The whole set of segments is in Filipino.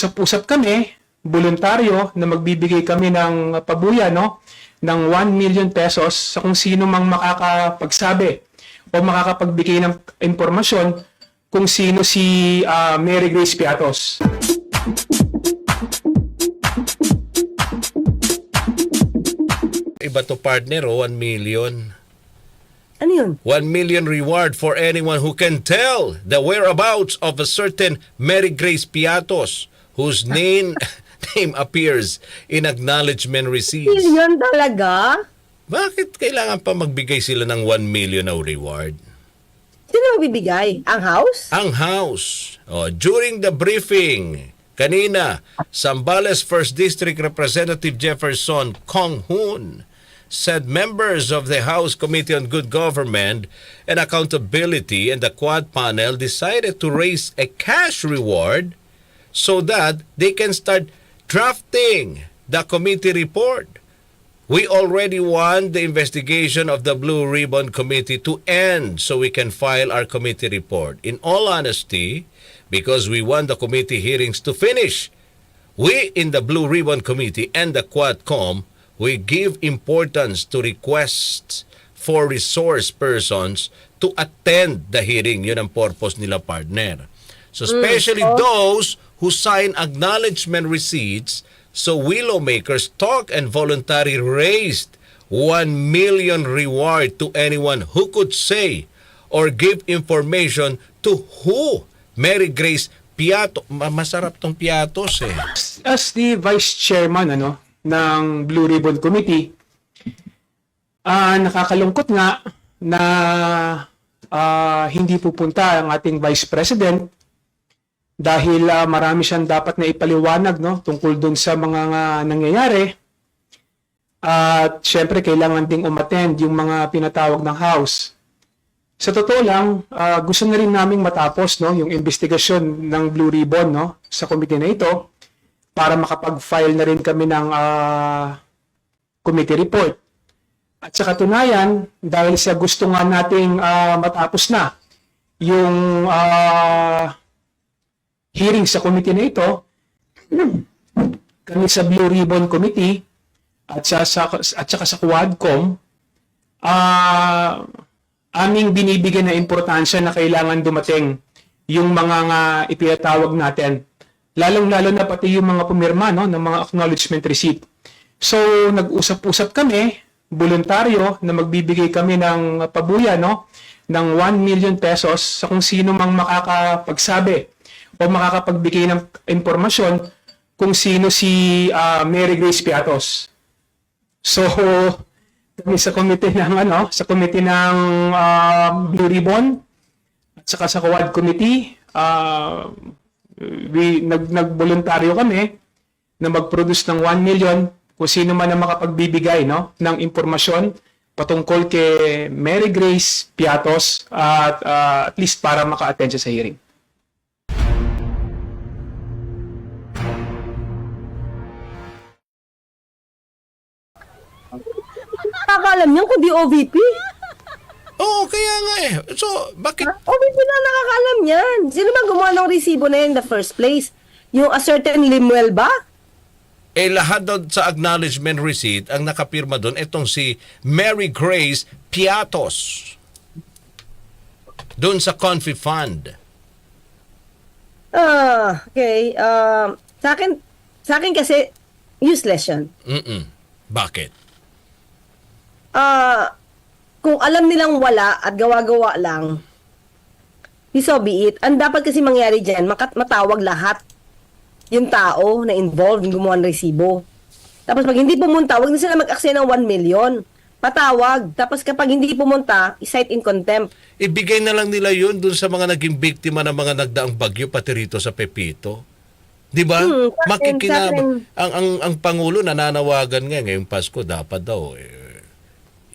Usap-usap kami, voluntaryo, na magbibigay kami ng pabuya, no, ng 1 million pesos sa kung sino mang makakapagsabi o makakapagbigay ng impormasyon kung sino si Mary Grace Piatos. Iba to partner, 1 million. Ano yun? 1 million reward for anyone who can tell the whereabouts of a certain Mary Grace Piatos whose name appears in acknowledgement receipts. Million talaga? Bakit kailangan pa magbigay sila ng 1 million na reward? Sino magbibigay? Ang house? Ang House, during the briefing, kanina, Zambales 1st District Representative Jefferson Kong Hoon said members of the House Committee on Good Government and Accountability and the Quad Panel decided to raise a cash reward so that they can start drafting the committee report. We already want the investigation of the Blue Ribbon Committee to end so we can file our committee report. In all honesty, because we want the committee hearings to finish, we in the Blue Ribbon Committee and the Quadcom, we give importance to requests for resource persons to attend the hearing. Yun ang purpose nila, partner. So especially those who sign acknowledgement receipts, so we lawmakers talk and voluntarily raised 1 million reward to anyone who could say or give information to who Mary Grace Piatos. Masarap tong Piatos eh. As the Vice Chairman ng Blue Ribbon Committee, nakakalungkot nga na hindi pupunta ang ating Vice President dahil marami siyang dapat na ipaliwanag tungkol dun sa mga nangyayari. At syempre kailangan ding umattend yung mga pinatawag ng House. Sa totoo lang, gusto na rin naming matapos yung investigasyon ng Blue Ribbon sa committee na ito para makapag-file na rin kami ng committee report. At sa katunayan, dahil sa gusto nga nating matapos na yung hearing sa committee na ito, kami sa Blue Ribbon Committee at saka sa Quadcom, aming binibigyan na importansya na kailangan dumating yung mga ipinatawag natin. Lalong-lalo na pati yung mga pumirma ng mga acknowledgement receipt. So, nag-usap-usap kami, voluntaryo, na magbibigay kami ng pabuya ng 1 million pesos sa kung sino mang makakapagsabi o makakapagbigay ng impormasyon kung sino si Mary Grace Piatos. So, kami sa committee ng Blue Ribbon at saka sa Quad Committee, nagboluntaryo kami na mag-produce ng 1 million kung sino man ang makapagbibigay ng impormasyon patungkol kay Mary Grace Piatos at least para maka-attend siya sa hearing. Nakakalam niyan kung di OVP. Oo, kaya nga eh. So, bakit? OVP na nakakalam niyan. Sino man gumawa ng resibo na yan in the first place? Yung a certain Limuel ba? Lahat doon sa acknowledgement receipt, ang nakapirma doon, itong si Mary Grace Piatos. Doon sa Confi Fund. Okay. Sa akin kasi, useless yan. Bakit? Kung alam nilang wala at gawa-gawa lang, so be it. Ang dapat kasi mangyari dyan, matawag lahat yung tao na involved yung gumawa ng resibo. Tapos pag hindi pumunta, wag na sila mag-aksaya ng 1 million. Patawag. Tapos kapag hindi pumunta, i-cite in contempt. Ibigay na lang nila yun dun sa mga naging biktima ng mga nagdaang bagyo pati rito sa Pepito. Di ba? Ang Pangulo nananawagan ngayong Pasko, dapat daw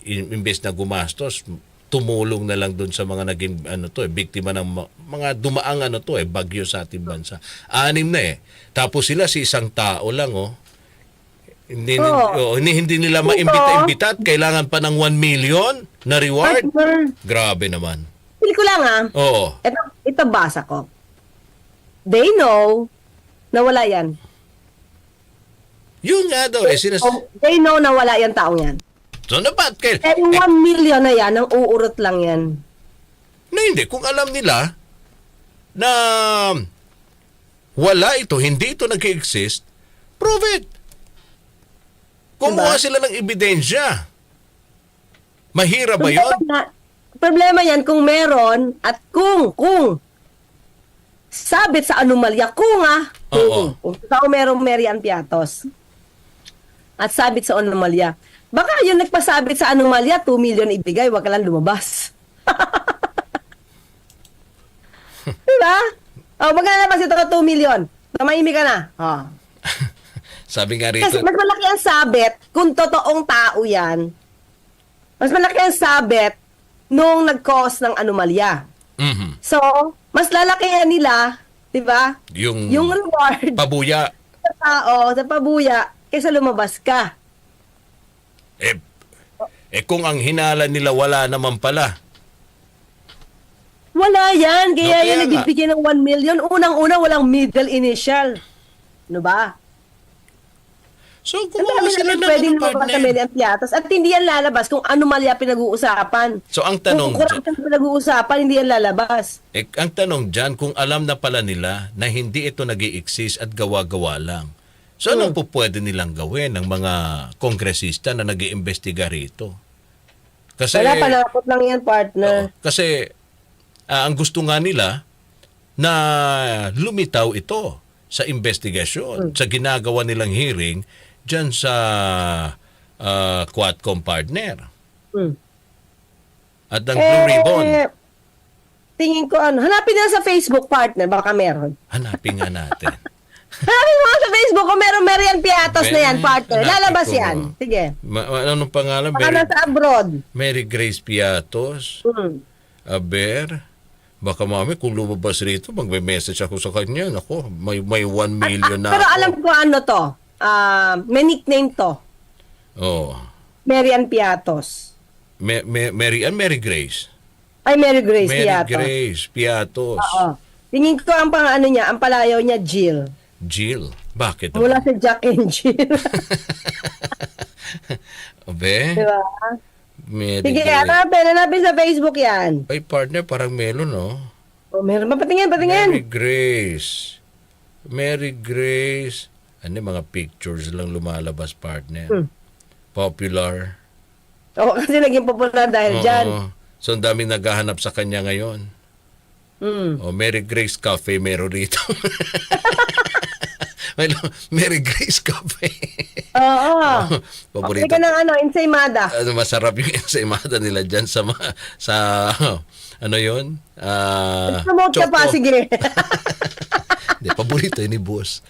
imbes na gumastos, tumulong na lang doon sa mga naging biktima ng mga dumaang bagyo sa ating bansa. 6 na Tapos sila si isang tao lang Hindi nila maimbita-imbita at kailangan pa ng 1 million na reward. Grabe naman. Pili ko lang Oo. Ito basa ko. They know Nawala yan. Yun nga daw, They know na wala yan taong yan. So, na ba't kayo? Eh, 1 million na yan, ang uurot lang yan. Na hindi, kung alam nila na wala ito, hindi ito nag-exist, prove it. Kumuha sila ng ebidensya. Mahirap ba yun? Problema yan kung meron at kung sabit sa anomalya, Oo. kung tao merong Marian Piatos at sabit sa anomalya, baka yung nagpasabit sa anomalya, 2 million ibigay, wag ka lang lumabas. Diba? Maglalabas ito ka 2 million. Namahimik ka na. Sabi nga rito, Kasi mas malaki ang sabit kung totoong tao yan. Mas malaki ang sabit nung nag-cause ng anomalya. mhm, So, mas lalakihan nila, di ba? yung Reward pabuya, sa tao, sa pabuya, kaysa lumabas ka. kung ang hinala nila wala naman pala. Wala yan. No, Kaya kaya yan nga. nagbibigay ng 1 million. Unang-una, walang middle initial. Ano ba? So, Ang kumuha dami sila naman ng pwedeng ano, lumabas sa partner. Marian Piatos at hindi yan lalabas kung anomalya pinag-uusapan. So, ang tanong Kung corruption pinag-uusapan, hindi yan lalabas. ang tanong dyan, kung alam na pala nila na hindi ito nag-i-exist at gawa-gawa lang, so anong po pwede nilang gawin ng mga kongresista na nag-iimbestiga rito? Kasi, Wala, panakot lang yan, partner. kasi ang gusto nga nila na lumitaw ito sa investigasyon, sa ginagawa nilang hearing dyan sa Quadcom partner. Hmm. At ang Blue Ribbon, Tingin ko hanapin nila sa Facebook, partner, baka meron. hanapin nga natin. Hanapin mo nga sa Facebook kung meron Marian Piatos na yan, partner. Hanapin Lalabas ko. yan. Sige. Anong pangalan? Baka nasa abroad. Mary Grace Piatos, Aber. Baka mami, kung lumabas rito, magme-message ako sa kanya. Ako, may 1 million na Pero ako. alam ko ano to. May nickname to. Oh. Marian Piatos. Mary Grace. Ay, Mary Grace Mary Piatos. Grace Piatos. Oo. Tingin ko ang ano niya, ang palayaw niya, Jill. Jill. Bakit? Mula sa Jack and Jill. Abe? Diba? Mary Sige, Grace. hanapin sa Facebook yan. Ay, partner, parang melon, no? Meron ba? Patingin. Mary Grace. Mary Grace. Ano, mga pictures lang lumalabas, partner. Popular. Oo, kasi naging popular dahil dyan. Oo. So, ang daming naghahanap sa kanya ngayon. O, Mary Grace Cafe meron rito. Mary Grace Cafe. Oo. Paborito. Ika ng ensaymada. Masarap yung ensaymada nila dyan sa ano yun? Promote ka pa, sige. Hindi, paborito yun ni boss.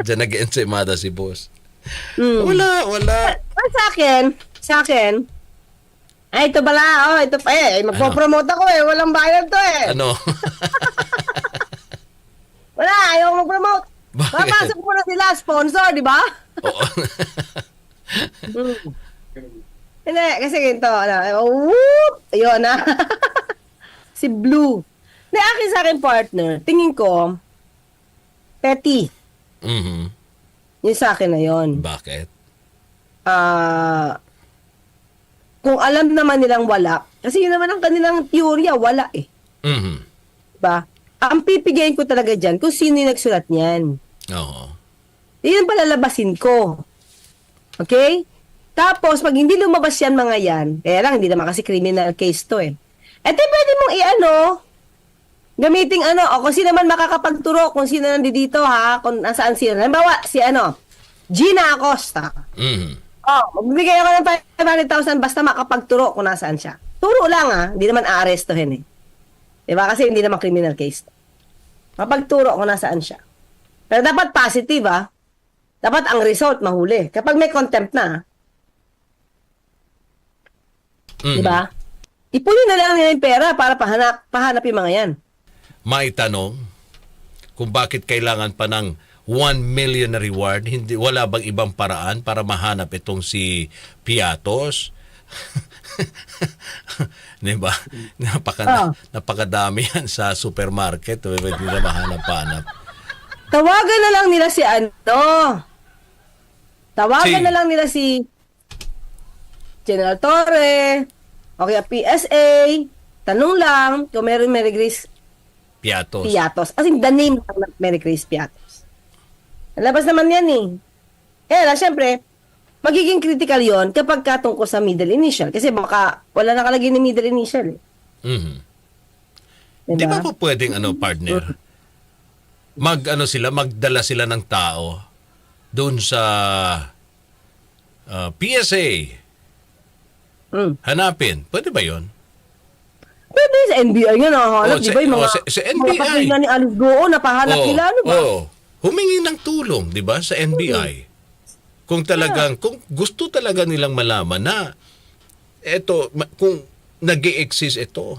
Dyan nag-ensaymada si boss. Wala. Sa akin, ay, ito pala, ito pa magpo-promote ako walang bayad to Ano? Wala, ayaw mag-promote. Bakit? Papasok mo na sila, sponsor, di ba? Oo. Hindi, kasi ganito, whoop, ayun na. Si Blue. Hindi, akin sa akin partner, tingin ko, petty. Mhm. Yung sa akin na yun. Bakit? Kung alam naman nilang wala, kasi yun naman ang kanilang teorya, wala Mhm. Diba? Ang pipigayin ko talaga dyan kung sino yung nagsulat niyan. Oo. Yun ang palalabasin ko. Okay? Tapos, pag hindi lumabas yan mga yan, kaya lang, hindi naman kasi criminal case to pwede mong gamiting o kung sino man makakapagturo, kung sino nandito kung nasaan sino. Halimbawa, si Gina Acosta. Mhm. Magbibigay ako ng 500,000 basta makapagturo kung nasaan siya. Turo lang hindi naman aarestuhin Diba? Kasi hindi naman criminal case. Mapagturo kung nasaan siya. Pero dapat positive Dapat ang result mahuli. Kapag may contempt na, Mhm. diba? Ipunin na lang nila yung pera para pahanap yung mga yan. May tanong kung bakit kailangan pa ng 1 million na reward, wala bang ibang paraan para mahanap itong si Piatos? Diba? Napakadami yan sa supermarket. Pwede nila mahanap-hanap. Tawagan na lang nila si Tawagan Si- na lang nila si General Torre, o kaya PSA, tanong lang kung meron Mary Grace Piatos. Piatos. As in, the name lang ng Mary Grace Piatos. Labas naman yan eh. Kaya lang, syempre, magiging critical yon kapag katungkol sa middle initial. Kasi baka wala nakalagay ni middle initial eh. Mhm. Diba? Di ba po pwedeng partner? Magdala sila ng tao doon sa PSA. Mm. Hanapin. Pwede ba 'yon? Pwede sa NBI nga nakahanap, Oh, di ba? Yung mga, sa mga NBI. patrina ni Alice Goo, napahanap nila, ano ba? Humingi ng tulong, 'di ba, sa NBI. Kung talagang kung gusto talaga nilang malaman na kung nag-e-exist ito.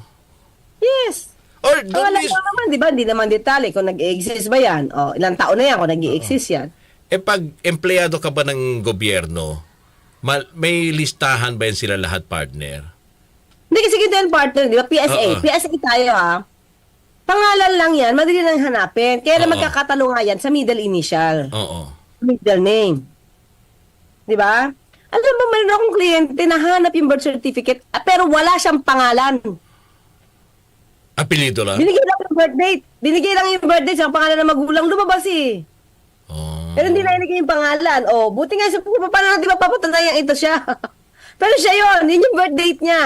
Yes. Or Ang don't alam is, ko naman, di ba? Hindi naman detalye kung nag-exist ba yan. O, ilang taon na yan kung nag-exist yan. pag empleyado ka ba ng gobyerno, may listahan ba yan sila lahat, partner? Hindi kasi kita yung partner, di ba? PSA. Oo. PSA tayo ha. Pangalan lang yan, madali lang hanapin. Kaya lang Oo. magkakatalo nga yan sa middle initial. Oo. Middle name. Di ba? Alam mo, mayroon akong kliyente na hanap yung birth certificate pero wala siyang pangalan. Apelido lang? Binigay lang yung birth date. Binigay lang yung birth date sa pangalan ng magulang. Lumabas eh. Oh. Pero hindi na ilagay yung pangalan. O, buti nga sa paano natin mapapatunayan ito siya. Pero siya yun. Yun yung birth date niya.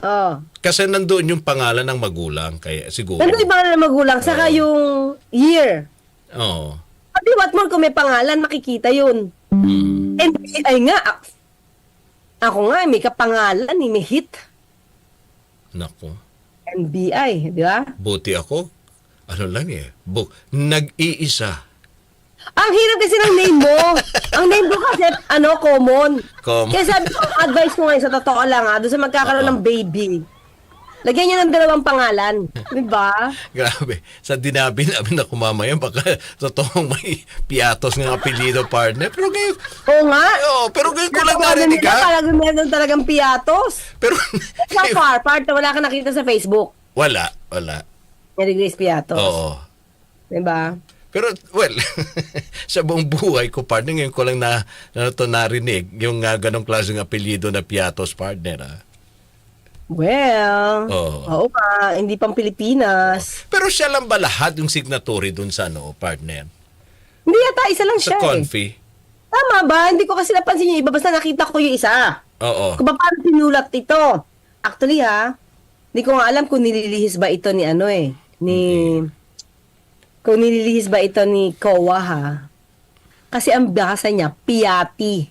Oh. Kasi nandoon yung pangalan ng magulang, kaya siguro. Nandun yung pangalan ng magulang, saka yung year. Oo. Pati what more kung may pangalan, makikita yun. NBI nga. Ako nga, may kapangalan, may hit. Naku. NBI, di ba? Buti ako. Ano lang nag-iisa. Ang hirap kasi ng name mo. Ang name ko kasi, common. Common. Kaya sabi ko, advice ko ngayon, sa totoo lang doon sa magkakaroon ng baby, lagyan niyo ng dalawang pangalan. Di ba? Grabe. Sa dinabi namin na kumamaya, baka totoong may piatos ng apelido, partner. Pero ngayon, Oo nga. pero ngayon ko lang Natawagan narinig nila, ka. parang meron talagang piatos. Pero, Sa part, wala ka nakita sa Facebook. wala. Mary Grace Piatos. Oo. Di ba? Pero, sa buong buhay ko, partner, ngayon ko lang narinig yung ganong klaseng apelido na piatos, partner. Well, Oo. oo nga, hindi pang Pilipinas. Pero siya lang ba lahat yung signatory dun sa partner? Hindi yata, isa lang Sa siya eh. Confi? Tama ba? Hindi ko kasi napansin yung iba. Basta nakita ko yung isa. Oo. Kung paano sinulat ito. Actually hindi ko nga alam kung nililihis ba ito ni kung nililihis ba ito ni COA Kasi ang basa niya, Piati.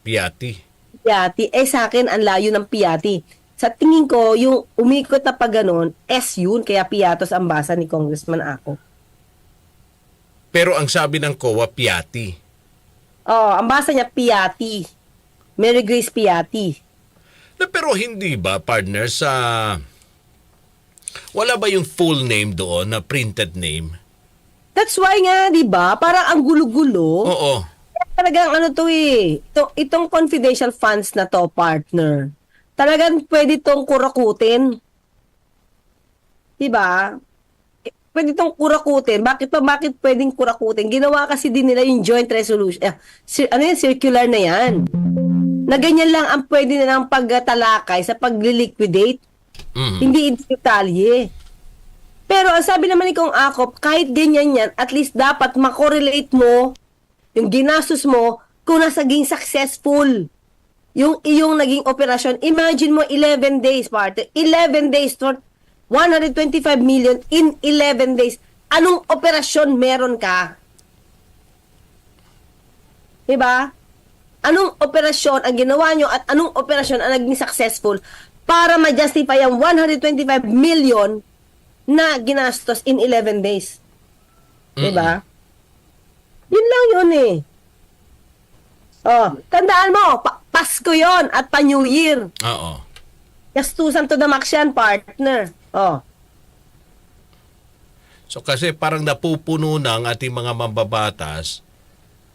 Piati. Piati. Sa akin, ang layo ng Piati. Sa tingin ko, yung umikot na pag ganon, S yun, kaya Piatos ang basa ni Congressman Ako. Pero ang sabi ng COA, Piati. Ang basa niya, Piati. Mary Grace Piati. Pero hindi ba, partner, wala ba yung full name doon na printed name? That's why nga, di ba? Parang ang gulo-gulo. Oo. Talagang itong confidential funds na to, partner, talagang pwede tong kurakutin. Diba? Pwede tong kurakutin. Bakit pwedeng kurakutin? Ginawa kasi din nila yung joint resolution. Circular na yan. Na ganyan lang ang pwede nilang pagtalakay sa pag-liquidate. Mhm. Hindi detalye. Pero ang sabi naman ni Kong Akop, kahit ganyan yan, at least dapat makorelate mo yung ginastos mo kung nasaging successful yung iyong naging operasyon. Imagine mo 11 days, partner. 11 days for 125 million in 11 days. Anong operasyon meron ka? Diba? Anong operasyon ang ginawa nyo at anong operasyon ang naging successful para ma-justify ang 125 million na ginastos in 11 days. Diba? Yun lang yun eh. Tandaan mo, Pasko yon at pa-New Year. Oo. Gastusan to the max yan, partner. So kasi parang napupuno na ang ating mga mambabatas,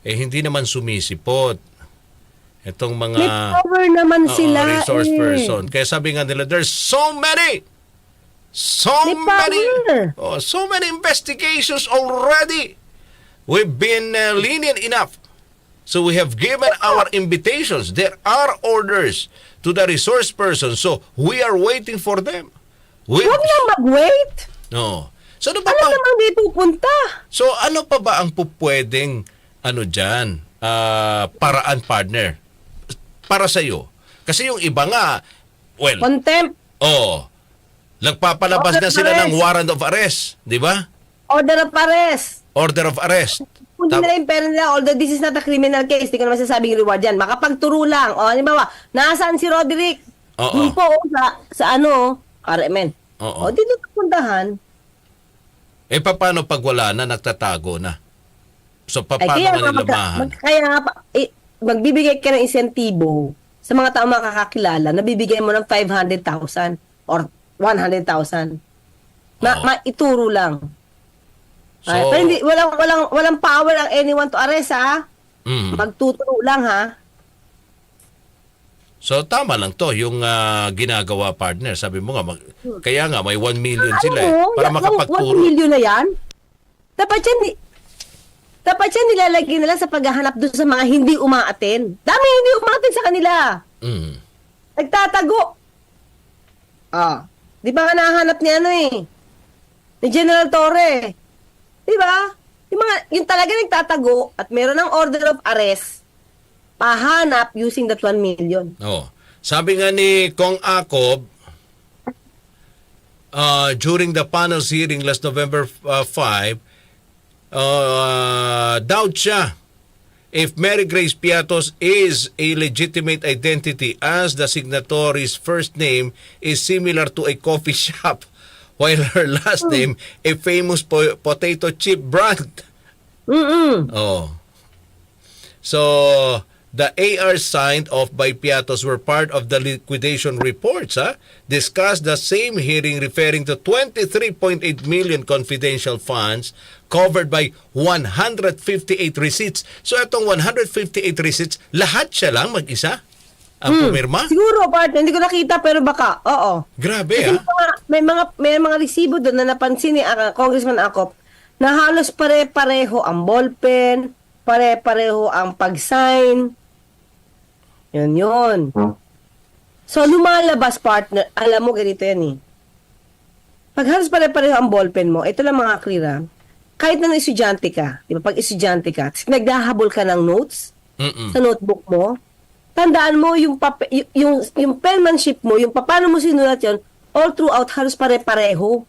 hindi naman sumisipot. Itong mga May power naman sila resource eh. person. Kaya sabi nga nila, there's so many So May many, power. so many investigations already. We've been lenient enough. So we have given our invitations. There are orders to the resource person. So we are waiting for them. We, Huwag na mag-wait. no. So ano pa Alam ba? naman di pupunta. So ano pa ba ang pupwedeng diyan? Paraan, partner para sa iyo? Kasi yung iba nga, well, Contempt. nagpapalabas Order na of sila ng arrest. warrant of arrest, di ba? Order of arrest. Order of arrest. Kundi nila yung pera nila, although this is not a criminal case, di ko naman sasabing reward yan. Makapagturo lang. O, halimbawa, nasaan si Roderick? Oo. Doon po, sa RMN. Oo. O, dito puntahan. Paano pag wala na, nagtatago na? So, paano Kaya na nila mahan? kaya nga, magbibigay ka ng insentibo sa mga taong makakakilala, nabibigay mo ng 500,000 or 100,000. Oo. Ituro lang. So, Pero hindi, walang power ang anyone to arrest, ha? Magtuturo lang, ha? So, tama lang to, yung ginagawa, partner. Sabi mo nga, kaya nga, may 1 million sila para makapagturo. 1 million na yan? Dapat yan nilalagay nila sa paghahanap doon sa mga hindi umaaten. Dami hindi umaaten sa kanila. Nagtatago. Di ba nga nahanap ni ni General Torre. Di ba? Yung talaga nagtatago at meron ng order of arrest, pahanap using that 1 million. Sabi nga ni Kong Acob, during the panel's hearing last November 5, doubt siya if Mary Grace Piatos is a legitimate identity as the signatory's first name is similar to a coffee shop while her last name a famous potato chip brand. So the AR signed off by Piatos were part of the liquidation reports, discussed the same hearing referring to 23.8 million confidential funds covered by 158 receipts. So itong 158 receipts, lahat siya lang mag-isa ang pumirma? Siguro, partner, hindi ko nakita pero baka, oo. Grabe, Kasi may mga resibo doon na napansin ni Congressman Acop na halos pare-pareho ang ballpen, pare-pareho ang pag-sign. Yun. So, lumalabas, partner, alam mo, ganito yan eh. Pag halos pare-pareho ang ballpen mo, ito lang mga klira, kahit na estudyante ka, di ba, pag estudyante ka, naghahabol ka ng notes sa notebook mo, tandaan mo yung penmanship mo, yung paano mo sinulat yun, all throughout, halos pare-pareho.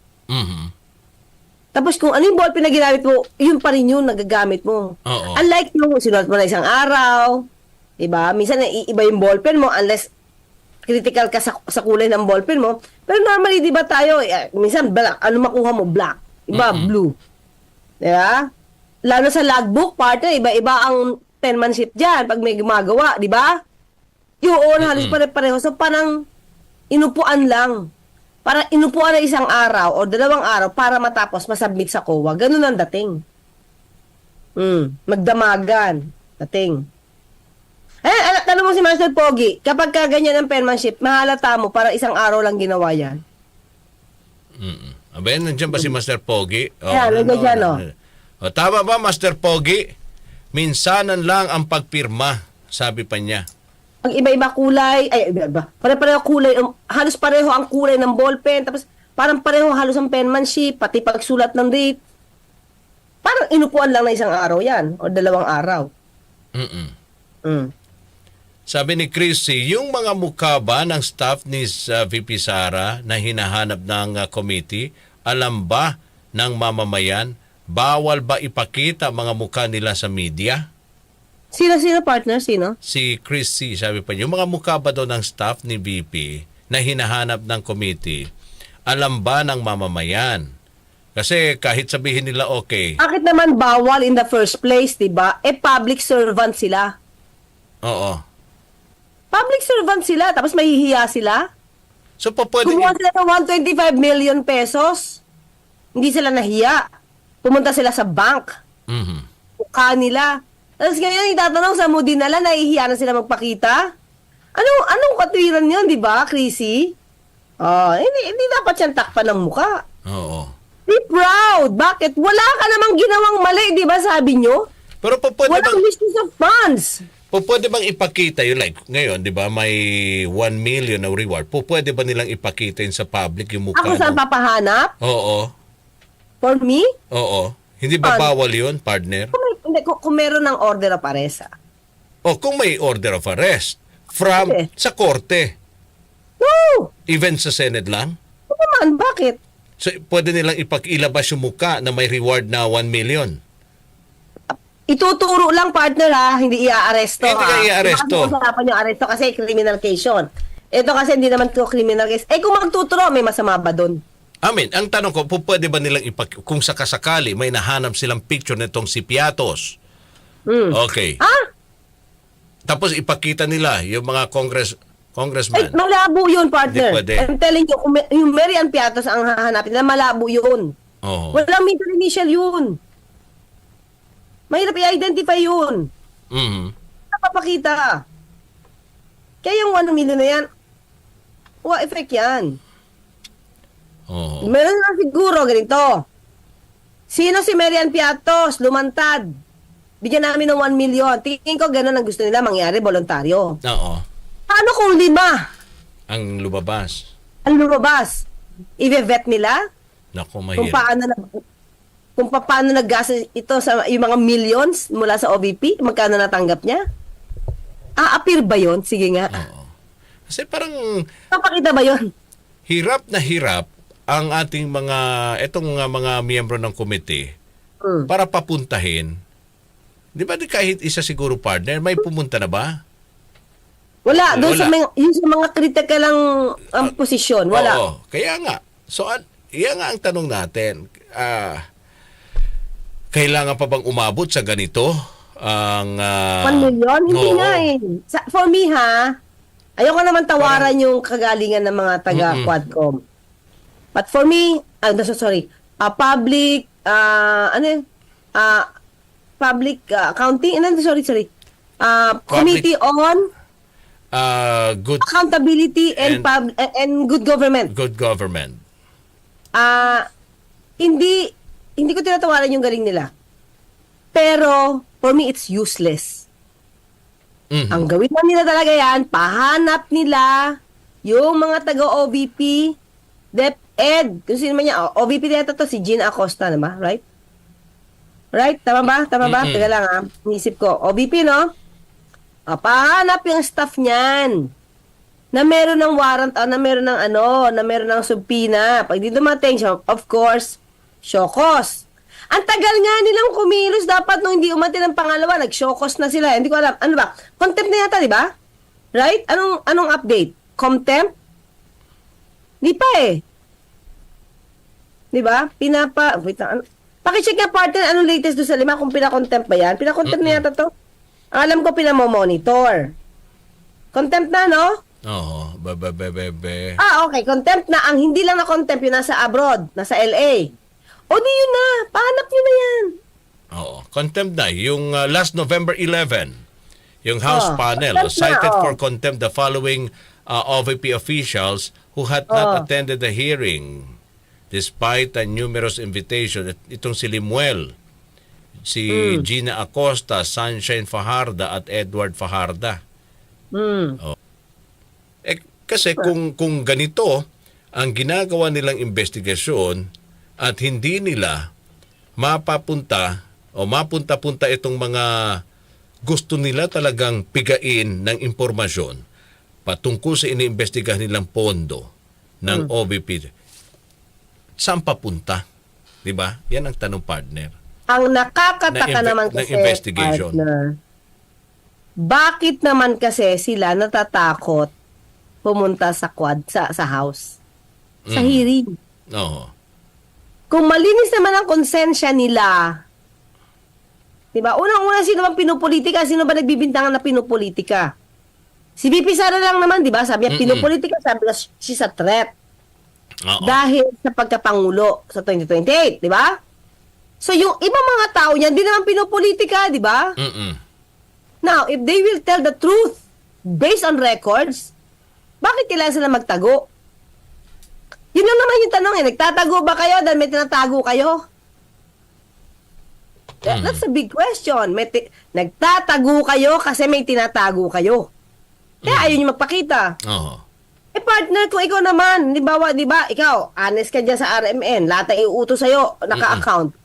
Tapos kung ano yung ballpen na ginamit mo, yun pa rin yung nagagamit mo. Oo. Unlike yung sinulat mo na isang araw, diba? Minsan iba yung ballpen mo unless critical ka sa kulay ng ballpen mo. Pero normally, diba tayo, minsan black, ano makuha mo? Black. Iba, blue. Diba? Lalo sa logbook, partner, iba-iba ang penmanship dyan pag may gumagawa, diba? Yun, halos pare-pareho. So, parang inupuan lang. Para inupuan na isang araw o 2 araw para matapos masubmit sa COA. Ganun ang dating. Magdamagan. Dating. Tanong mo si Master Pogi, kapag ganyan ang penmanship, mahalata mo para isang araw lang ginawa yan. Abay, nandiyan ba si Master Pogi? Nandiyan. Tama ba, Master Pogi? Minsanan lang ang pagpirma, sabi pa niya. Pag iba-iba kulay, iba-iba. Pare-pareho kulay, halos pareho ang kulay ng ballpen, tapos parang pareho halos ang penmanship, pati pagsulat ng date. Parang inupuan lang na isang araw yan, o 2 araw. Sabi ni Chrissy, yung mga mukha ba ng staff ni VP Sara na hinahanap ng committee, alam ba ng mamamayan, bawal ba ipakita mga mukha nila sa media? Sino, partner? Sino? Si Chrissy, sabi pa niya, yung mga mukha ba daw ng staff ni VP na hinahanap ng committee, alam ba ng mamamayan? Kasi kahit sabihin nila okay. Bakit naman bawal in the first place, diba? Public servant sila. Oo. Public servant sila, tapos mahihiya sila. So, pwede... Kumuha sila ng 125 million pesos. Hindi sila nahiya. Pumunta sila sa bank. Mukha nila. Tapos ngayon, itatanong sa mo dinala, nahihiya na sila magpakita. Anong katwiran yun, di ba, Chrissy? Hindi dapat siyang takpan ng muka. Oo. Be proud. Bakit? Wala ka namang ginawang mali, di ba sabi nyo? Pero pwede Walang bang, misuse of funds. pwede bang ipakita yun? Like, ngayon, di ba, may 1 million na reward. Pwede ba nilang ipakita yun sa public yung mukha? Ako saan papahanap? Oo. For me? Oo. Hindi ba bawal yun, partner? Kung meron ng order of arrest. O kung may order of arrest from Pwede. sa korte, No! even sa Senate lang, Oo naman, bakit? so pwede nilang ipakilabas yung mukha na may reward na 1 million. Ituturo lang, partner, ha? Hindi i-aresto, Hindi ka i-aaresto. Kasi usapan yung aresto kasi criminal case yun. Ito kasi hindi naman to criminal case. Kung magtuturo, may masama ba doon? Amin, ang tanong ko, pwede ba nilang kung sakasakali may nahanap silang picture nitong si Piatos. Okay. Tapos ipakita nila yung mga congressman. Malabo yun, partner. Hindi pwede. I'm telling you, kung yung Mary Ann Piatos ang hahanapin nila, malabo yun. Oo. Walang middle initial yun. Mahirap i-identify yun. Mhm. Napapakita. Kaya yung 1 million na yan, effect yan. Oo. Meron na siguro ganito. Sino si Mary Ann Piatos? Lumantad. Bigyan namin ng 1 million. Tingin ko ganun ang gusto nila mangyari, voluntaryo. Oo. Paano kung 5 Ang lumabas. ang lumabas? I-vet nila? Nako, Kung mahirap. paano naggastos ito sa yung mga millions mula sa OVP? Magkano natanggap niya? Appear ba yon? Sige nga. Oo. Kasi parang Papakita ba yon? hirap na hirap ang ating mga miyembro ng komite para papuntahin. Di ba kahit isa siguro, partner, may pumunta na ba? Wala. Doon Wala. yung sa mga critical lang ang posisyon. Wala. Oo. Kaya nga. So, yan nga ang tanong natin. Kailangan pa bang umabot sa ganito? Ang 1 million? Hindi oo. nga eh. For me ha, ayoko naman tawaran yung kagalingan ng mga taga-Quadcom. But for me, public, public accounting, committee on Good accountability and good government. good government. Hindi ko tinatawaran yung galing nila. Pero, for me, it's useless. Mhm. Ang gawin lang nila talaga yan, pahanap nila yung mga taga-OVP, DepEd, kung sino man niya, OVP dito to, si Gina Acosta, naman, right? Right? Tama ba? Mm-mm. Teka lang ha, inisip ko. OVP, no? Pahanap yung staff niyan na meron ng warrant, na meron ng subpoena. Pag di dumating siya, of course, syokos. Ang tagal nga nilang kumilos, dapat nung hindi umati ng pangalawa, nag-syokos na sila. Hindi ko alam. Ano ba? Contempt na yata, di ba? Right? Anong update? Contempt? Di pa eh. Di ba? Wait lang. Pakicheck nga, partner, anong latest doon sa 5 kung pinakontempt ba yan? Pinakontempt na yata to. Ang alam ko, pinamomonitor. Contempt na, no? Oo. Okay. Contempt na. Ang hindi lang na contempt yun nasa abroad, nasa LA. O di yun na. Pahanap nyo na yan. Oo. Contempt na. Yung last November 11, yung House panel contempt na, cited for contempt the following OVP officials who had not attended the hearing despite a numerous invitation. Itong si Limuel, si Gina Acosta, Sunshine Fajarda at Edward Fajarda. Kasi kung ganito ang ginagawa nilang investigasyon at hindi nila mapunta itong mga gusto nila talagang pigain ng impormasyon patungkol sa iniimbestigahan nilang pondo ng OVP, saan papunta? Diba? Yan ang tanong, partner. Ang nakakataka naman ng kasi, investigation. partner, bakit naman kasi sila natatakot pumunta sa sa house? Sa hearing. Oo. Kung malinis naman ang konsensya nila, diba? Unang-una, sino bang pinupolitika? Sino ba nagbibintangan na pinupolitika? Si VP Sara lang naman, diba? Sabi niya, pinupolitika, sabi niya, she's a threat. Oo. Dahil sa pagkapangulo sa 2028, diba? So, yung ibang mga tao niya, hindi naman pinupolitika, diba? Now, if they will tell the truth based on records, bakit kailangan sila magtago? Yun lang naman yung tanong eh. Nagtatago ba kayo dahil may tinatago kayo? That's a big question. Nagtatago kayo kasi may tinatago kayo. Kaya ayaw nyo magpakita. Oo. Partner, kung ikaw naman, di ba, ikaw, honest ka dyan sa RMN, lahat ang iuutos sa'yo, naka-account.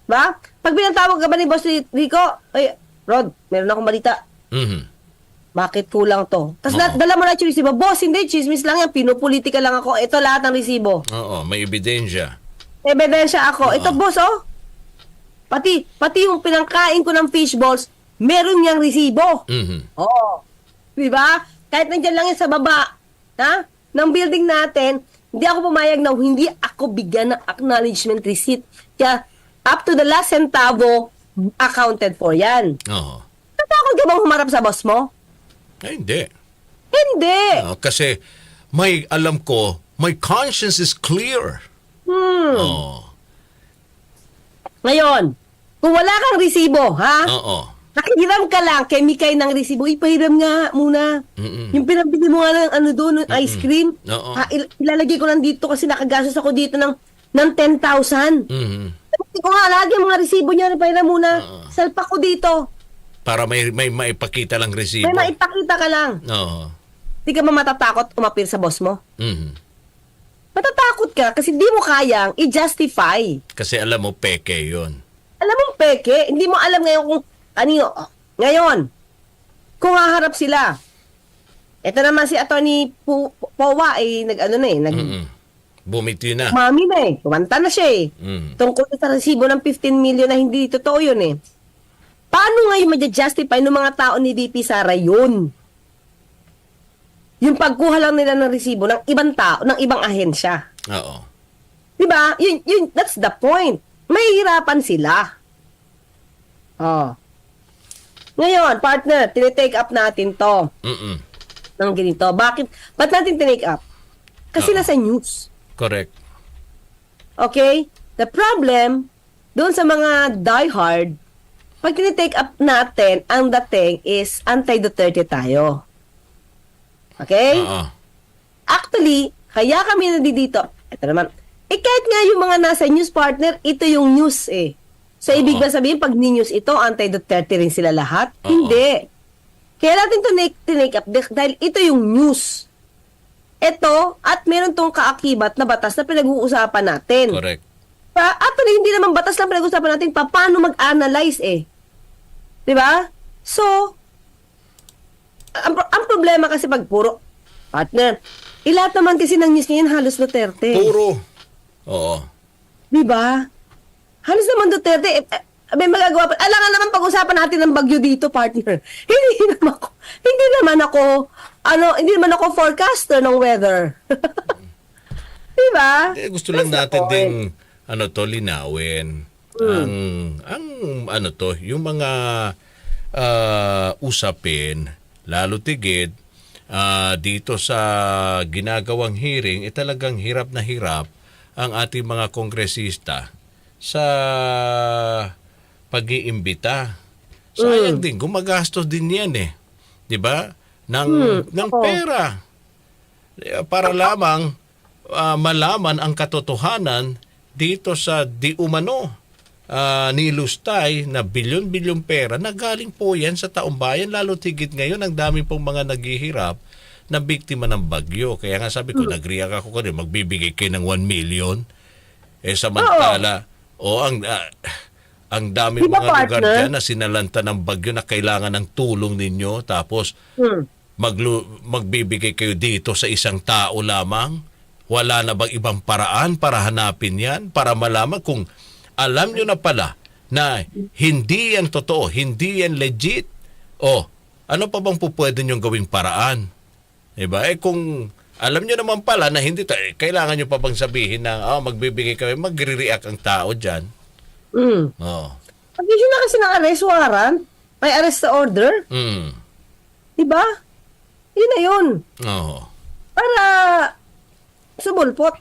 Ba? Pag binatawag ka ba ni Boss Rico, ay, Rod, meron akong balita. Mhm. Bakit kulang to? Tapos Oo. dala mo na yung resibo. Boss, hindi, chismis lang yan, pinupolitika lang ako. Ito lahat ng resibo. Oo, may ebidensya. Ebidensya ako. Oo. Ito, boss, oh. Pati yung pinangkain ko ng fishballs, meron niyang resibo. Mhm. Oo. Di ba? Kahit nandyan lang yan sa baba, ng building natin, hindi ako pumayag na hindi ako bigyan ng acknowledgement receipt. Kaya, up to the last centavo, accounted for yan. Oo. Natakot ka bang humarap sa boss mo? Ay, hindi. Hindi. Kasi may alam ko, my conscience is clear. Oo. Ngayon, kung wala kang resibo, Oo. nakihiram ka lang kay Mikay ng resibo, ipahiram nga muna. Mm-mm. Yung pinabili mo nga ng doon, ice cream, Oo. ilalagay ko lang dito kasi nakagastos ako dito ng 10,000. Mhm. Sabi ko nga, lagi ang mga resibo niya, ipahiram muna. Salpa ko dito. Para may maipakita lang resibo. May maipakita ka lang. Oo. Di ka ba matatakot umapir sa boss mo? Mhm. Matatakot ka kasi di mo kayang i-justify. Kasi alam mo, peke yun. Alam mo, peke, hindi mo alam ngayon kung kanino. Ngayon, kung haharap sila, eto naman si Atty. Powa, Mhm. Bumiti na. mami na kumanta na siya Mhm. Tungkol sa resibo ng 15 million na hindi totoo yun Paano ngayon ma-justify ng mga tao ni VP Sara yun? Yung pagkuha lang nila ng resibo ng ibang tao, ng ibang ahensya. Oo. Diba? That's the point. Mahihirapan sila. Oh. Ngayon, partner, tinitake up natin to Mhm. ng ganito. Ba't natin tinake up? Kasi Oo. nasa news. Correct. Okay? The problem, doon sa mga diehard, pag tinitake up natin, ang dating is anti-Duterte tayo. Okay? Oo. Actually, kaya kami nandito. Ito naman. Kahit nga yung mga nasa news partner, ito yung news So, ibig ba sabihin, pag ni-news ito, anti-Duterte rin sila lahat? Oo. Hindi. Kaya natin ito tinake up dahil ito yung news. Ito, at meron tong kaakibat na batas na pinag-uusapan natin. Correct. Actually, hindi naman batas lang pinag-uusapan natin paano mag-analyze Di ba? So, ang problema kasi pag puro, partner, lahat naman kasi ng news ngayon halos Duterte. Puro. Oo. Di ba? Halos naman Duterte. May magagawa pa. Alangan naman pag-usapan natin ng bagyo dito, partner. Hindi naman ako forecaster ng weather. Di ba? Gusto lang That's the natin point. ding linawin yung mga usapin lalo tigid dito sa ginagawang hearing, talagang hirap na hirap ang ating mga kongresista sa pag-iimbita. Sayang din, gumagastos din yan 'di ba? Ng pera para lamang malaman ang katotohanan dito sa di umano nilustay na bilyon-bilyong pera na galing po yan sa taong bayan, lalo tigit ngayon ang dami pong mga naghihirap na biktima ng bagyo. Kaya nga sabi ko, nag-react ako kanina, magbibigay kayo ng 1 million. Samantala, ang daming Diba, mga lugar partner? dyan na sinalanta ng bagyo na kailangan ng tulong ninyo, tapos magbibigay kayo dito sa isang tao lamang. Wala na bang ibang paraan para hanapin yan? Para malaman kung alam nyo na pala na hindi yan totoo, hindi yan legit. Ano pa bang pupwede nyong gawing paraan? Diba? Kung alam nyo naman pala na hindi, kailangan nyo pa bang sabihin na magbibigay kami, magre-react ang tao dyan? Pag-issue na kasi ng arrest warrant, may arrest order, diba? Yun na yun. Para sumulpot.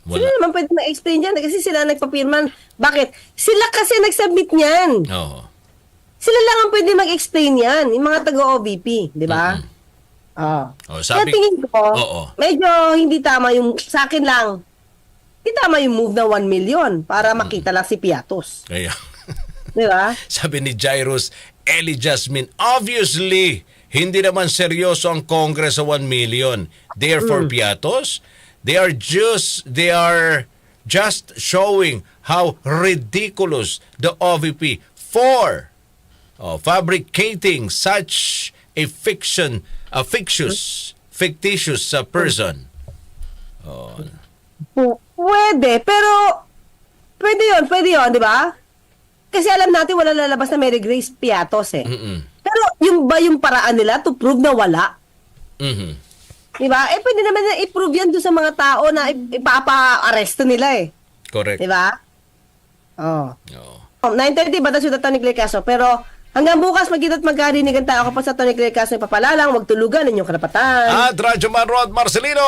Sila naman pwede ma-explain dyan kasi sila nagpapirman. Bakit? Sila kasi nag-submit niyan. Sila lang ang pwede mag-explain yan, yung mga taga-OVP, di ba? Oh, Kaya sabi, tingin ko, Oo. medyo hindi tama yung, sa akin lang, hindi tama yung move na 1 million para makita lang si Piatos. kaya, Di ba? sabi ni Jairus Eli Jasmine, obviously, hindi naman seryoso ang Congress sa 1 million. Therefore, Piatos, they are just showing how ridiculous the OVP for fabricating such a fictitious person. Pwede, pero pwede yun, di ba? Kasi alam natin wala lalabas na Mary Grace Piatos eh. Mm-mm. Pero yung ba yung paraan nila to prove na wala? Mhm. Di ba? Pwede naman na i-prove yan doon sa mga tao na ipapa-aresto nila eh. Correct. Di ba? Oh. Oo. 9:30 batas yung Tony Clay Castro. Pero hanggang bukas magkita't magkarinigan tayo kapag sa Tony Clay Castro ipapalalang, wag tulugan inyong karapatan. At Radyo Man Rod Marcelino.